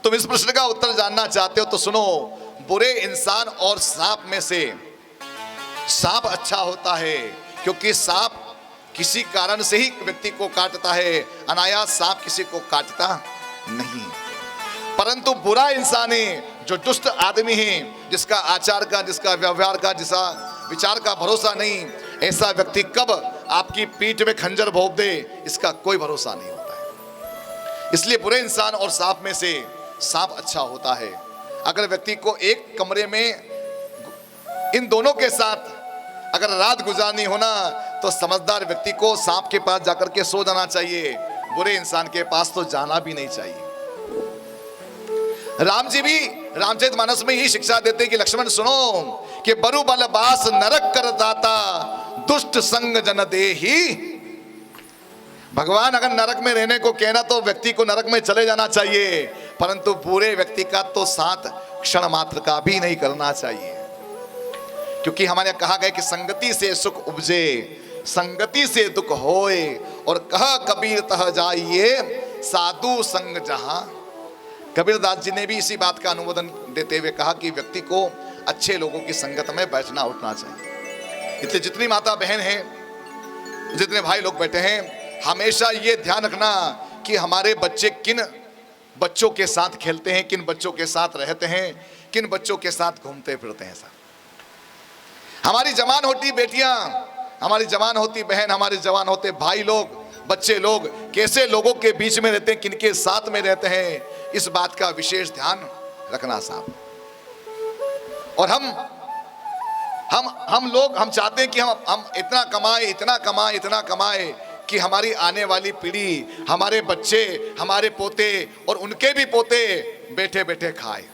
तुम इस प्रश्न का उत्तर जानना चाहते हो तो सुनो, बुरे इंसान और सांप में से सांप अच्छा होता है, क्योंकि सांप किसी कारण से ही व्यक्ति को काटता है, अनायास सांप किसी को काटता नहीं। परंतु बुरा इंसान है, जो दुष्ट आदमी है, जिसका आचार का, जिसका व्यवहार का, जिसका विचार का भरोसा नहीं, ऐसा व्यक्ति कब आपकी पीठ में खंजर भोंक दे, इसका कोई भरोसा नहीं होता है। इसलिए बुरे इंसान और सांप में से सांप अच्छा होता है। अगर व्यक्ति को एक कमरे में इन दोनों के साथ अगर रात गुजारनी होना, तो समझदार व्यक्ति को सांप के पास जाकर के सो जाना चाहिए, बुरे इंसान के पास तो जाना भी नहीं चाहिए। राम जी भी रामचरितमानस में यही शिक्षा देते हैं कि लक्ष्मण सुनो कि बरु बल बास नरक कर दाता, दुष्ट संग जन देही। भगवान अगर नरक में रहने को कहना तो व्यक्ति को नरक में चले जाना चाहिए, परंतु बुरे व्यक्ति का तो साथ क्षण मात्र का भी नहीं करना चाहिए। क्योंकि हमारे कहा गया कि संगति से सुख उपजे, संगति से दुख होए, और कहा कबीर तह जाइए साधु संग जहां। कबीरदास जी ने भी इसी बात का अनुमोदन देते हुए कहा कि व्यक्ति को अच्छे लोगों की संगत में बैठना उठना चाहिए। इसलिए जितनी माता बहन हैं, जितने भाई लोग बैठे हैं, हमेशा ये ध्यान रखना कि हमारे बच्चे किन बच्चों के साथ खेलते हैं, किन बच्चों के साथ रहते हैं, किन बच्चों के साथ घूमते फिरते हैं। सब हमारी जवान होती बेटियां, हमारी जवान होती बहन, हमारे जवान होते भाई लोग, बच्चे लोग कैसे लोगों के बीच में रहते हैं, किनके साथ में रहते हैं, इस बात का विशेष ध्यान रखना साहब। और हम लोग हम चाहते हैं कि हम इतना कमाए, इतना कमाए, इतना कमाए कि हमारी आने वाली पीढ़ी, हमारे बच्चे, हमारे पोते और उनके भी पोते बैठे बैठे खाए।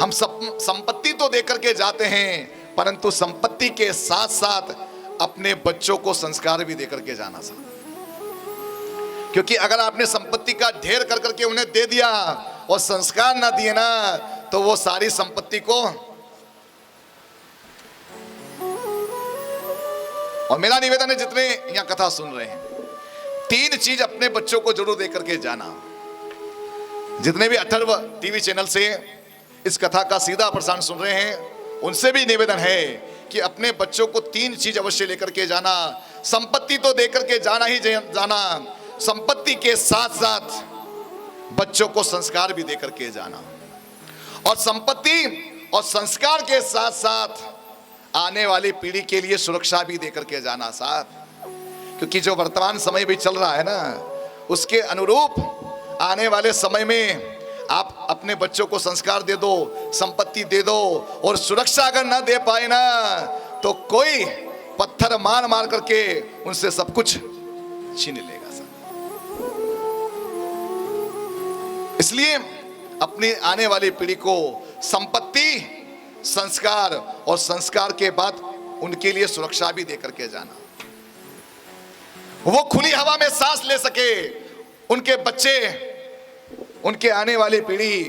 हम सब संपत्ति तो देकर के जाते हैं, परंतु संपत्ति के साथ साथ अपने बच्चों को संस्कार भी देकर के जाना साहब। क्योंकि अगर आपने संपत्ति का ढेर कर करके उन्हें दे दिया और संस्कार ना दिए ना, तो वो सारी संपत्ति को, और मेरा निवेदन है जितने यहां कथा सुन रहे हैं, 3 चीज अपने बच्चों को जरूर देकर के जाना। जितने भी अथर्व टीवी चैनल से इस कथा का सीधा प्रसारण सुन रहे हैं, उनसे भी निवेदन है कि अपने बच्चों को 3 चीज अवश्य लेकर के जाना। संपत्ति तो देकर के जाना ही जाना, संपत्ति के साथ साथ बच्चों को संस्कार भी देकर के जाना, और संपत्ति और संस्कार के साथ साथ आने वाली पीढ़ी के लिए सुरक्षा भी देकर के जाना साहब। क्योंकि जो वर्तमान समय भी चल रहा है ना, उसके अनुरूप आने वाले समय में आप अपने बच्चों को संस्कार दे दो, संपत्ति दे दो, और सुरक्षा अगर ना दे पाए ना, तो कोई पत्थर मार मार करके उनसे सब कुछ छीन लेगा। इसलिए अपनी आने वाली पीढ़ी को संपत्ति, संस्कार और संस्कार के बाद उनके लिए सुरक्षा भी देकर के जाना। वो खुली हवा में सांस ले सके, उनके बच्चे, उनके आने वाली पीढ़ी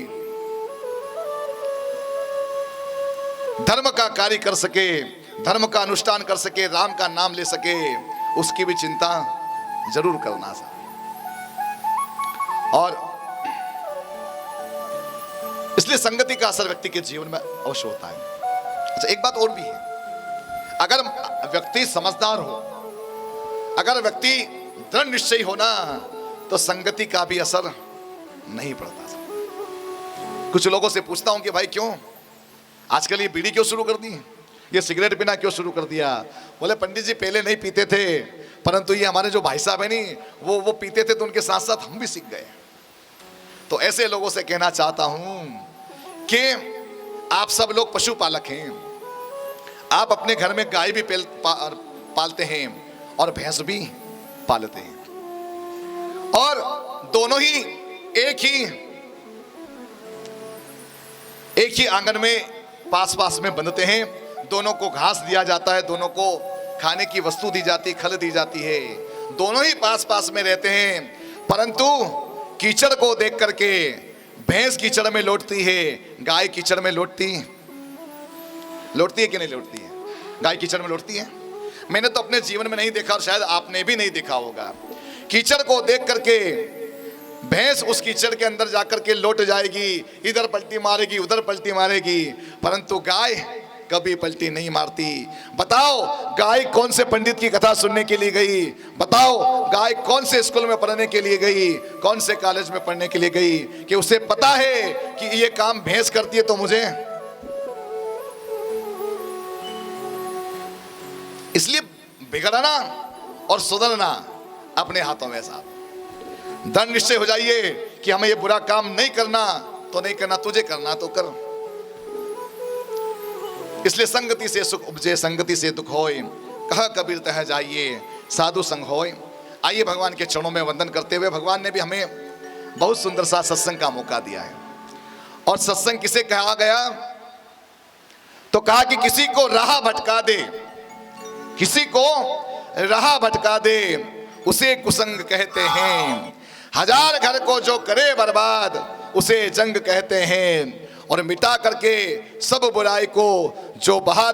धर्म का कार्य कर सके, धर्म का अनुष्ठान कर सके, राम का नाम ले सके, उसकी भी चिंता जरूर करना सा। और इसलिए संगति का असर व्यक्ति के जीवन में अवश्य होता है। अच्छा, एक बात और भी है, अगर व्यक्ति समझदार हो, अगर व्यक्ति दृढ़ निश्चयी हो ना, तो संगति का भी असर नहीं पड़ता। कुछ लोगों से पूछता हूं कि भाई क्यों आजकल ये बीड़ी क्यों शुरू कर दी, ये सिगरेट पीना क्यों शुरू कर दिया? बोले पंडित जी पहले नहीं पीते थे, परंतु ये हमारे जो भाई साहब है नहीं, वो पीते थे, तो उनके साथ साथ हम भी सीख गए। तो ऐसे लोगों से कहना चाहता हूं कि आप सब लोग पशुपालक हैं, आप अपने घर में गाय भी पालते हैं और भैंस भी पालते हैं, और दोनों ही एक ही आंगन में पास पास में बंधते हैं। दोनों को घास दिया जाता है, दोनों को खाने की वस्तु दी जाती, खल दी जाती है, दोनों ही पास पास में रहते हैं। परंतु कीचड़ को देख करके भैंस कीचड़ में लौटती है, गाय कीचड़ में लौटती है कि नहीं लौटती है? गाय कीचड़ में लौटती है। मैंने तो अपने जीवन में नहीं देखा, और शायद आपने भी नहीं देखा होगा। कीचड़ को देख करके भैंस उस कीचड़ के अंदर जाकर के लौट जाएगी, इधर पलटी मारेगी उधर पलटी मारेगी, परंतु गाय कभी पलटी नहीं मारती। बताओ गाय कौन से पंडित की कथा सुनने के लिए गई? बताओ गाय कौन से स्कूल में पढ़ने के लिए गई, कौन से कॉलेज में पढ़ने के लिए गई, कि उसे पता है कि ये काम भैंस करती है तो मुझे। इसलिए बिगड़ना और सुधरना अपने हाथों में साहब। दृढ़ निश्चय हो जाइए कि हमें ये बुरा काम नहीं करना तो नहीं करना, तुझे करना तो कर। इसलिए संगति से सुख उपजे संगति से दुख होय, कह कबीर तह जाइए साधु संग होय। आइए भगवान के चरणों में वंदन करते हुए, भगवान ने भी हमें बहुत सुंदर सा सत्संग का मौका दिया है। और सत्संग किसे कहा गया? तो कहा कि किसी को राह भटका दे, किसी को राह भटका दे उसे कुसंग कहते हैं। हजार घर को जो करे बर्बाद उसे जंग कहते हैं। और मिटा करके सब बुराई को जो बहा